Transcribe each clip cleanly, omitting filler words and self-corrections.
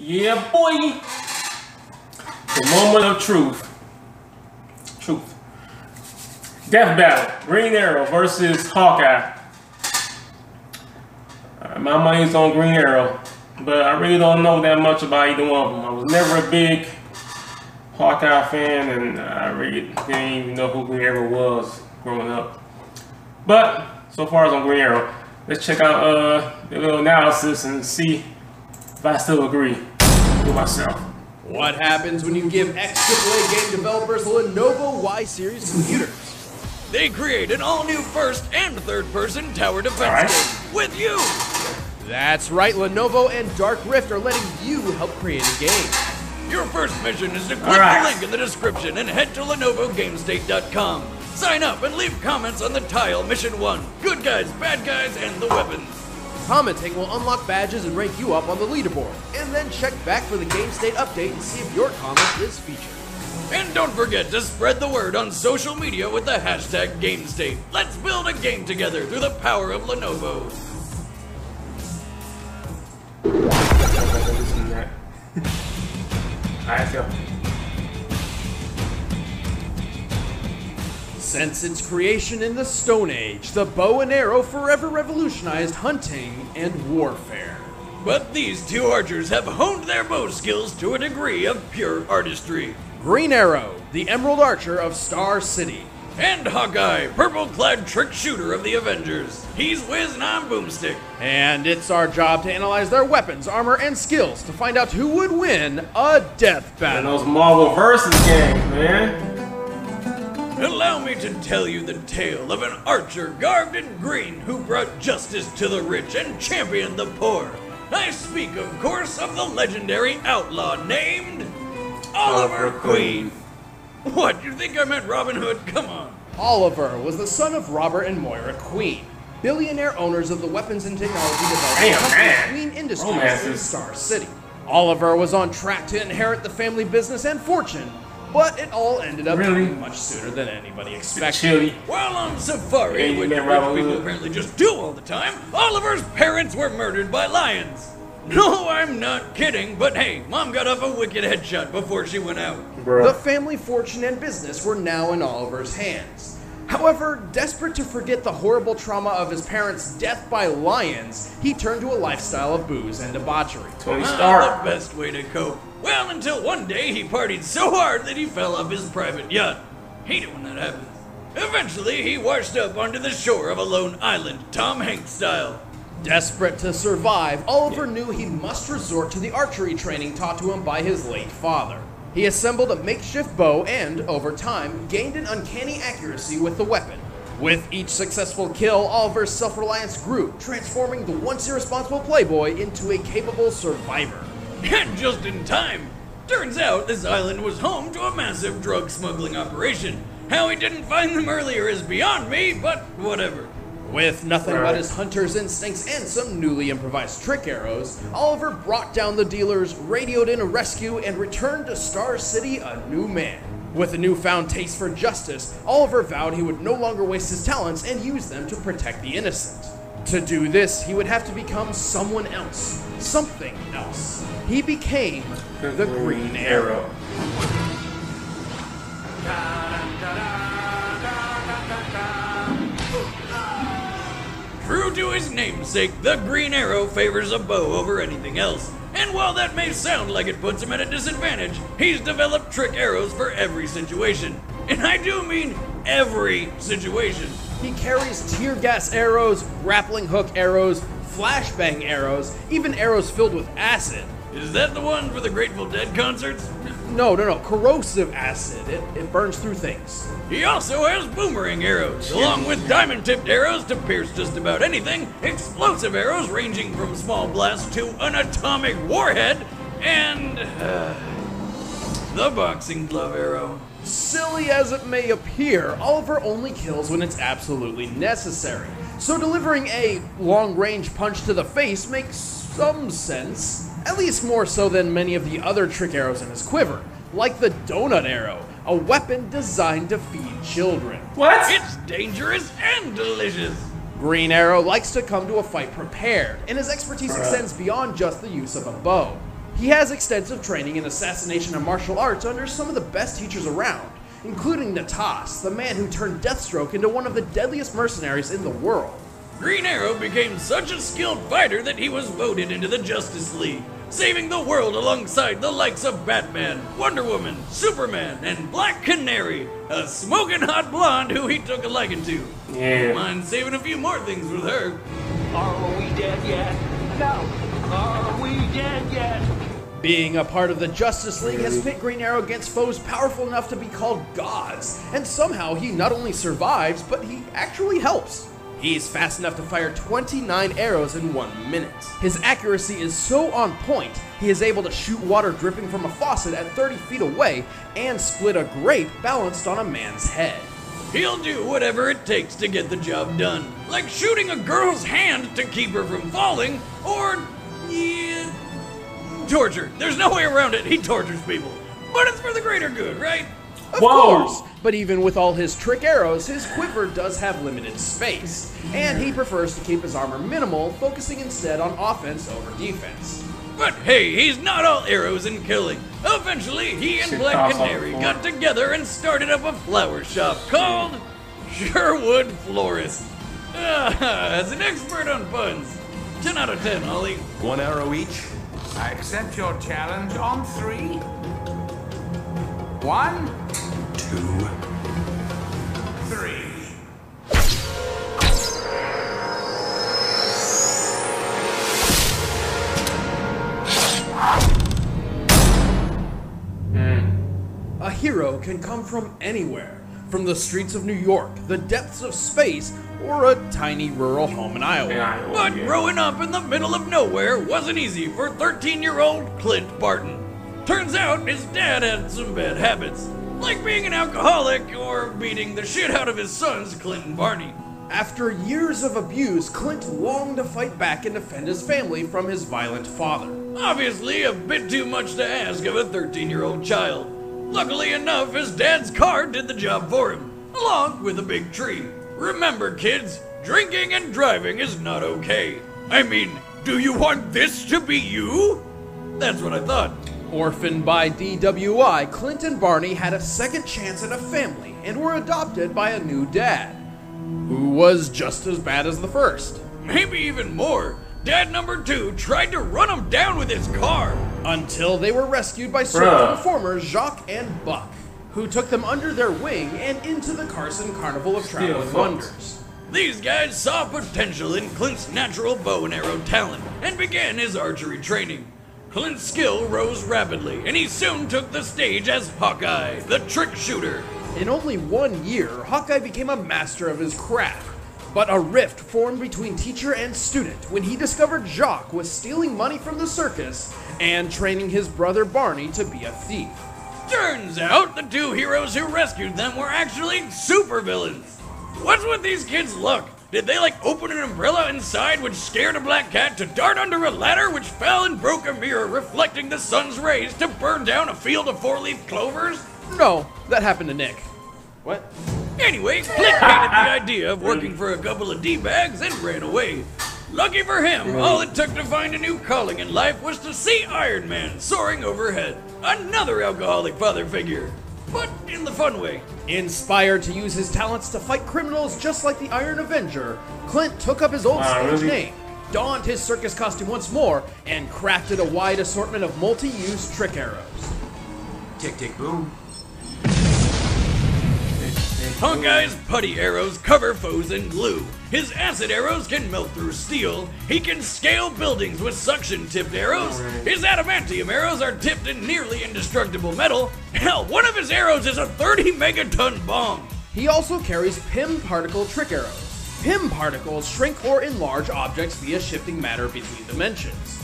Yeah, boy. The moment of truth. Death battle. Green Arrow versus Hawkeye. My money's on Green Arrow, but I really don't know that much about either one of them. I was never a big Hawkeye fan, and I really didn't even know who Green Arrow was growing up. But so far as on Green Arrow, let's check out the little analysis and see if I still agree with myself. What happens when you give ex-AAA game developers Lenovo Y-Series computers? They create an all-new first and third-person tower defense game with you! That's right, Lenovo and Dark Rift are letting you help create a game. Your first mission is to click the link in the description and head to LenovoGameState.com. Sign up and leave comments on the tile Mission 1, good guys, bad guys, and the weapons. Commenting will unlock badges and rank you up on the leaderboard, and then check back for the Game State update and see if your comment is featured. And don't forget to spread the word on social media with the hashtag GameState. Let's build a game together through the power of Lenovo. Alright, go. Since its creation in the Stone Age, the bow and arrow forever revolutionized hunting and warfare. But these two archers have honed their bow skills to a degree of pure artistry. Green Arrow, the Emerald Archer of Star City. And Hawkeye, purple-clad trick shooter of the Avengers. He's Wiz and I'm Boomstick. And it's our job to analyze their weapons, armor, and skills to find out who would win a death battle. And those Marvel versus games, man. Allow me to tell you the tale of an archer garbed in green who brought justice to the rich and championed the poor. I speak, of course, of the legendary outlaw named Oliver Queen. What, you think I meant Robin Hood? Come on. Oliver was the son of Robert and Moira Queen, billionaire owners of the weapons and technology development company Queen Industries in Star City. Oliver was on track to inherit the family business and fortune, but it all ended up much sooner than anybody expected. While on safari, which rich people apparently just do all the time, Oliver's parents were murdered by lions. No, I'm not kidding, but hey, Mom got off a wicked headshot before she went out. The family fortune and business were now in Oliver's hands. However, desperate to forget the horrible trauma of his parents' death by lions, he turned to a lifestyle of booze and debauchery. Tony Stark. The best way to cope. Well, until one day he partied so hard that he fell off his private yacht. Hate it when that happens. Eventually, he washed up onto the shore of a lone island, Tom Hanks style. Desperate to survive, Oliver knew he must resort to the archery training taught to him by his late father. He assembled a makeshift bow and, over time, gained an uncanny accuracy with the weapon. With each successful kill, Oliver's self-reliance grew, transforming the once irresponsible playboy into a capable survivor. And just in time! Turns out this island was home to a massive drug smuggling operation. How he didn't find them earlier is beyond me, but whatever. With nothing but his hunter's instincts and some newly improvised trick arrows, Oliver brought down the dealers, radioed in a rescue, and returned to Star City a new man. With a newfound taste for justice, Oliver vowed he would no longer waste his talents and use them to protect the innocent. To do this, he would have to become someone else, something else. He became the Green Arrow. True to his namesake, the Green Arrow favors a bow over anything else. And while that may sound like it puts him at a disadvantage, he's developed trick arrows for every situation. And I do mean every situation. He carries tear gas arrows, grappling hook arrows, flashbang arrows, even arrows filled with acid. Is that the one for the Grateful Dead concerts? No, corrosive acid. It burns through things. He also has boomerang arrows, along with diamond-tipped arrows to pierce just about anything, explosive arrows ranging from small blasts to an atomic warhead, and the boxing glove arrow. Silly as it may appear, Oliver only kills when it's absolutely necessary. So delivering a long-range punch to the face makes some sense. At least more so than many of the other trick arrows in his quiver, like the donut arrow, a weapon designed to feed children. What? It's dangerous and delicious. Green Arrow likes to come to a fight prepared, and his expertise extends beyond just the use of a bow. He has extensive training in assassination and martial arts under some of the best teachers around, including Natas, the man who turned Deathstroke into one of the deadliest mercenaries in the world. Green Arrow became such a skilled fighter that he was voted into the Justice League, saving the world alongside the likes of Batman, Wonder Woman, Superman, and Black Canary, a smoking hot blonde who he took a liking to. Yeah. Mind saving a few more things with her. Are we dead yet? No. Are we dead yet? Being a part of the Justice League has pit Green Arrow against foes powerful enough to be called gods, and somehow he not only survives, but he actually helps. He's fast enough to fire 29 arrows in 1 minute. His accuracy is so on point, he is able to shoot water dripping from a faucet at 30 feet away and split a grape balanced on a man's head. He'll do whatever it takes to get the job done, like shooting a girl's hand to keep her from falling, or, torture. There's no way around it, he tortures people. But it's for the greater good, right? Of course, but even with all his trick arrows, his quiver does have limited space, and he prefers to keep his armor minimal, focusing instead on offense over defense. But hey, he's not all arrows and killing. Eventually, he and Black Canary got together and started up a flower shop called Sherwood Florist. As an expert on puns, 10 out of 10, Ollie. 1 arrow each. I accept your challenge on 3. 1, 2. 3. A hero can come from anywhere, from the streets of New York, the depths of space, or a tiny rural home in Iowa. But growing up in the middle of nowhere wasn't easy for 13-year-old Clint Barton. Turns out his dad had some bad habits, like being an alcoholic or beating the shit out of his sons, Clint and Barney. After years of abuse, Clint longed to fight back and defend his family from his violent father. Obviously, a bit too much to ask of a 13-year-old child. Luckily enough, his dad's car did the job for him, along with a big tree. Remember, kids, drinking and driving is not okay. I mean, do you want this to be you? That's what I thought. Orphaned by DWI, Clint and Barney had a second chance at a family and were adopted by a new dad, who was just as bad as the first. Maybe even more. Dad number 2 tried to run him down with his car. Until they were rescued by circus performers Jacques and Buck, who took them under their wing and into the Carson Carnival of Traveling Wonders. These guys saw potential in Clint's natural bow and arrow talent and began his archery training. Clint's skill rose rapidly, and he soon took the stage as Hawkeye, the trick shooter. In only 1 year, Hawkeye became a master of his craft. But a rift formed between teacher and student when he discovered Jacques was stealing money from the circus and training his brother Barney to be a thief. Turns out the 2 heroes who rescued them were actually supervillains. What's with these kids' luck? Did they open an umbrella inside which scared a black cat to dart under a ladder which fell and broke a mirror reflecting the sun's rays to burn down a field of 4-leaf clovers? No, that happened to Nick. What? Anyway, Clint hated the idea of working for a couple of D-bags and ran away. Lucky for him, all it took to find a new calling in life was to see Iron Man soaring overhead. Another alcoholic father figure, but in the fun way. Inspired to use his talents to fight criminals just like the Iron Avenger, Clint took up his old stage name, donned his circus costume once more, and crafted a wide assortment of multi-use trick arrows. Tick, tick, boom. Hawkeye's putty arrows cover foes in glue. His acid arrows can melt through steel. He can scale buildings with suction-tipped arrows. His adamantium arrows are tipped in nearly indestructible metal. Hell, one of his arrows is a 30-megaton bomb. He also carries PIM particle trick arrows. PIM particles shrink or enlarge objects via shifting matter between dimensions.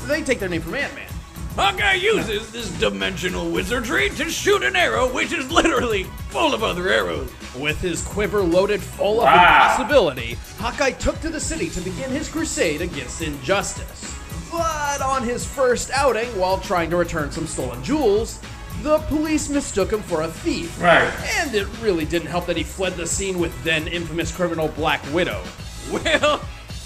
They take their name from Ant-Man. Hawkeye uses this dimensional wizardry to shoot an arrow which is literally full of other arrows. With his quiver loaded full of impossibility, Hawkeye took to the city to begin his crusade against injustice. But on his first outing, while trying to return some stolen jewels, the police mistook him for a thief. And it really didn't help that he fled the scene with then infamous criminal Black Widow. Well,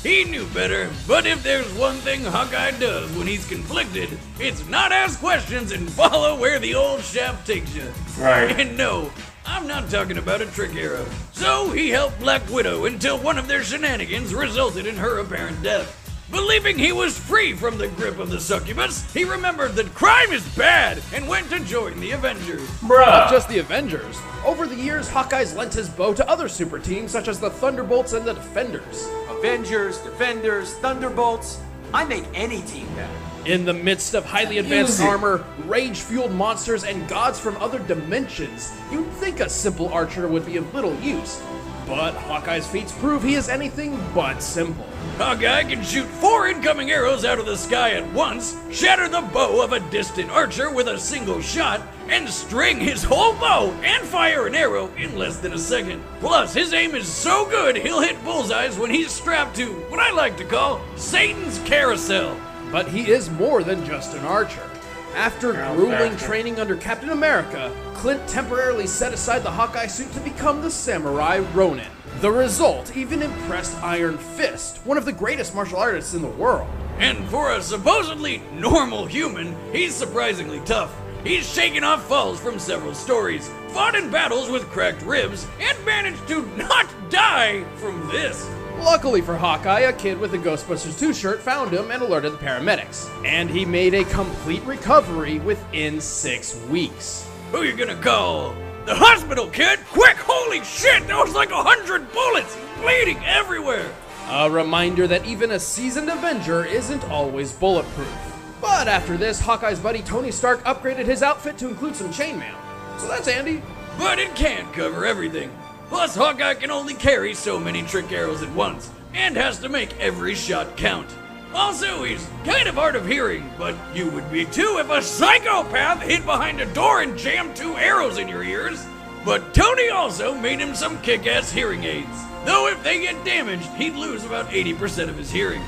He knew better, but if there's one thing Hawkeye does when he's conflicted, it's not ask questions and follow where the old shaft takes you. Right. And no, I'm not talking about a trick arrow. So he helped Black Widow until one of their shenanigans resulted in her apparent death. Believing he was free from the grip of the succubus, he remembered that crime is bad and went to join the Avengers. Bruh. Not just the Avengers. Over the years, Hawkeye's lent his bow to other super teams such as the Thunderbolts and the Defenders. Avengers, Defenders, Thunderbolts. I make any team better. In the midst of highly advanced armor, rage-fueled monsters, and gods from other dimensions, you'd think a simple archer would be of little use. But Hawkeye's feats prove he is anything but simple. Hawkeye can shoot 4 incoming arrows out of the sky at once, shatter the bow of a distant archer with a single shot, and string his whole bow and fire an arrow in less than a second. Plus, his aim is so good he'll hit bullseyes when he's strapped to what I like to call Satan's carousel. But he is more than just an archer. After grueling training under Captain America, Clint temporarily set aside the Hawkeye suit to become the Samurai Ronin. The result even impressed Iron Fist, one of the greatest martial artists in the world. And for a supposedly normal human, he's surprisingly tough. He's shaken off falls from several stories, fought in battles with cracked ribs, and managed to not die from this. Luckily for Hawkeye, a kid with a Ghostbusters 2 shirt found him and alerted the paramedics. And he made a complete recovery within 6 weeks. Who you gonna call? The hospital, kid! Quick! Holy shit! That was like 100 bullets! Bleeding everywhere! A reminder that even a seasoned Avenger isn't always bulletproof. But after this, Hawkeye's buddy Tony Stark upgraded his outfit to include some chainmail. So that's handy. But it can't cover everything. Plus, Hawkeye can only carry so many trick arrows at once, and has to make every shot count. Also, he's kind of hard of hearing, but you would be too if a psychopath hid behind a door and jammed 2 arrows in your ears. But Tony also made him some kick-ass hearing aids. Though if they get damaged, he'd lose about 80% of his hearing.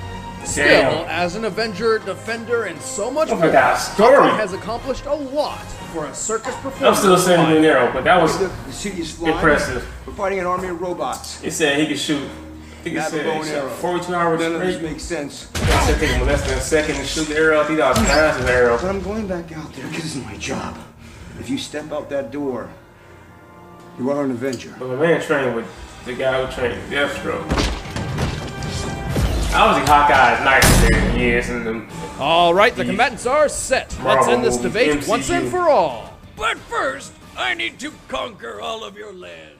Still, as an Avenger, Defender, and so much more, that story. Hawkeye has accomplished a lot for a circus performer. I'm still saying Green Arrow, but that was The city is flying. impressive. We're fighting an army of robots. It said he could shoot. I think it Have a said bow and arrow. 42 hours None of this straight. makes sense. It said take him less than a second to shoot the arrow. I think that was massive arrow. But I'm going back out there because this is my job. If you step out that door, you are an Avenger. But my man trained with the guy who trained Deathstroke. Obviously, Hawkeye is nicer than he is in them. Alright, the combatants are set. Let's end this Marvel debate movies, once and MCU. for all. But first, I need to conquer all of your land.